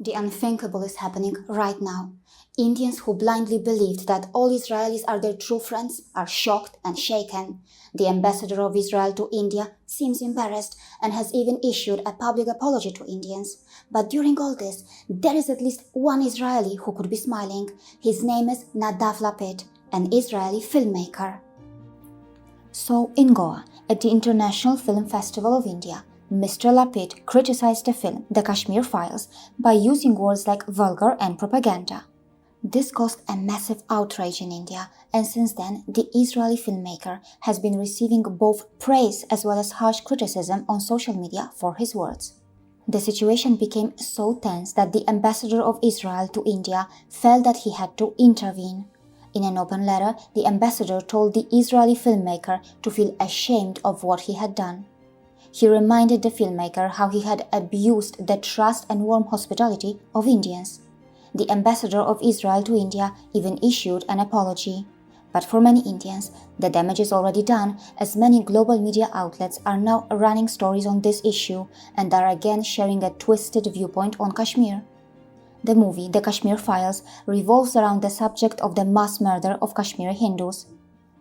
The unthinkable is happening right now. Indians who blindly believed that all Israelis are their true friends are shocked and shaken. The ambassador of Israel to India seems embarrassed and has even issued a public apology to Indians. But during all this, there is at least one Israeli who could be smiling. His name is Nadav Lapid, an Israeli filmmaker. So, in Goa, at the International Film Festival of India, Mr. Lapid criticized the film, The Kashmir Files, by using words like vulgar and propaganda. This caused a massive outrage in India, and since then, the Israeli filmmaker has been receiving both praise as well as harsh criticism on social media for his words. The situation became so tense that the ambassador of Israel to India felt that he had to intervene. In an open letter, the ambassador told the Israeli filmmaker to feel ashamed of what he had done. He reminded the filmmaker how he had abused the trust and warm hospitality of Indians. The ambassador of Israel to India even issued an apology. But for many Indians, the damage is already done, as many global media outlets are now running stories on this issue and are again sharing a twisted viewpoint on Kashmir. The movie, The Kashmir Files, revolves around the subject of the mass murder of Kashmiri Hindus.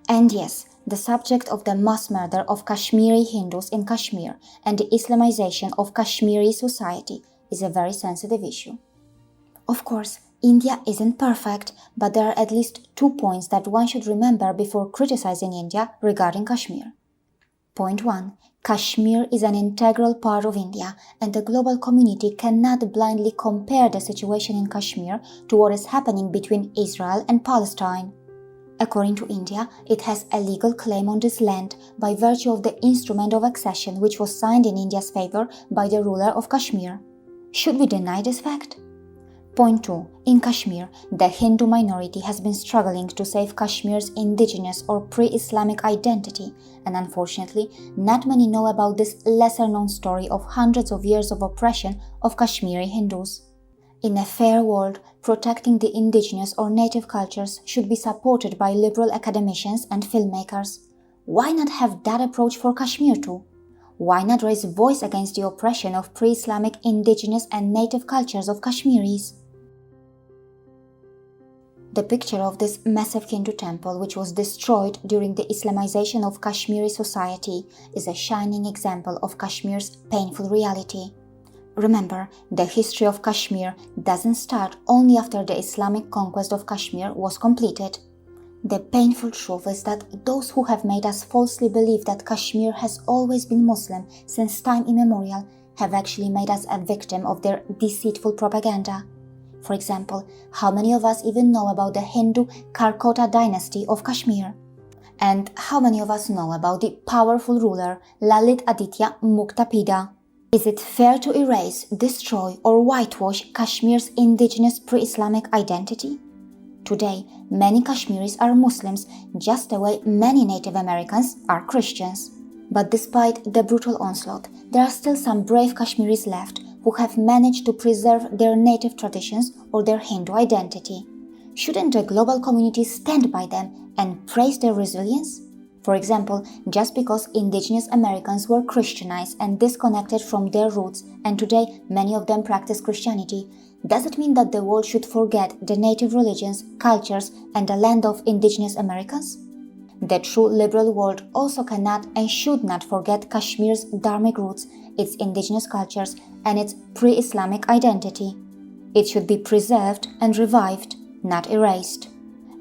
And yes, the subject of the mass murder of Kashmiri Hindus in Kashmir and the Islamization of Kashmiri society is a very sensitive issue. Of course, India isn't perfect, but there are at least 2 points that one should remember before criticizing India regarding Kashmir. Point 1. Kashmir is an integral part of India, and the global community cannot blindly compare the situation in Kashmir to what is happening between Israel and Palestine. According to India, it has a legal claim on this land by virtue of the instrument of accession which was signed in India's favor by the ruler of Kashmir. Should we deny this fact? Point 2. In Kashmir, the Hindu minority has been struggling to save Kashmir's indigenous or pre-Islamic identity, and unfortunately, not many know about this lesser-known story of hundreds of years of oppression of Kashmiri Hindus. In a fair world, protecting the indigenous or native cultures should be supported by liberal academicians and filmmakers. Why not have that approach for Kashmir too? Why not raise voice against the oppression of pre-Islamic indigenous and native cultures of Kashmiris? The picture of this massive Hindu temple, which was destroyed during the Islamization of Kashmiri society, is a shining example of Kashmir's painful reality. Remember, the history of Kashmir doesn't start only after the Islamic conquest of Kashmir was completed. The painful truth is that those who have made us falsely believe that Kashmir has always been Muslim since time immemorial have actually made us a victim of their deceitful propaganda. For example, how many of us even know about the Hindu Karkota dynasty of Kashmir? And how many of us know about the powerful ruler Lalit Aditya Muktapida? Is it fair to erase, destroy or whitewash Kashmir's indigenous pre-Islamic identity? Today, many Kashmiris are Muslims, just the way many Native Americans are Christians. But despite the brutal onslaught, there are still some brave Kashmiris left who have managed to preserve their native traditions or their Hindu identity. Shouldn't the global community stand by them and praise their resilience? For example, just because indigenous Americans were Christianized and disconnected from their roots, and today many of them practice Christianity, does it mean that the world should forget the native religions, cultures, and the land of indigenous Americans? The true liberal world also cannot and should not forget Kashmir's dharmic roots, its indigenous cultures, and its pre-Islamic identity. It should be preserved and revived, not erased.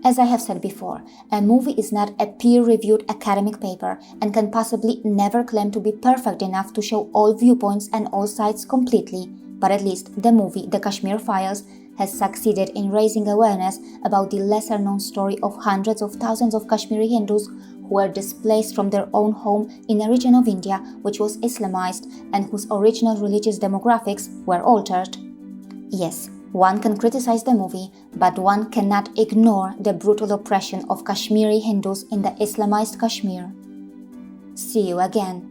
As I have said before, a movie is not a peer-reviewed academic paper and can possibly never claim to be perfect enough to show all viewpoints and all sides completely, but at least the movie The Kashmir Files has succeeded in raising awareness about the lesser-known story of hundreds of thousands of Kashmiri Hindus who were displaced from their own home in a region of India which was Islamized and whose original religious demographics were altered. Yes, one can criticize the movie, but one cannot ignore the brutal oppression of Kashmiri Hindus in the Islamized Kashmir. See you again.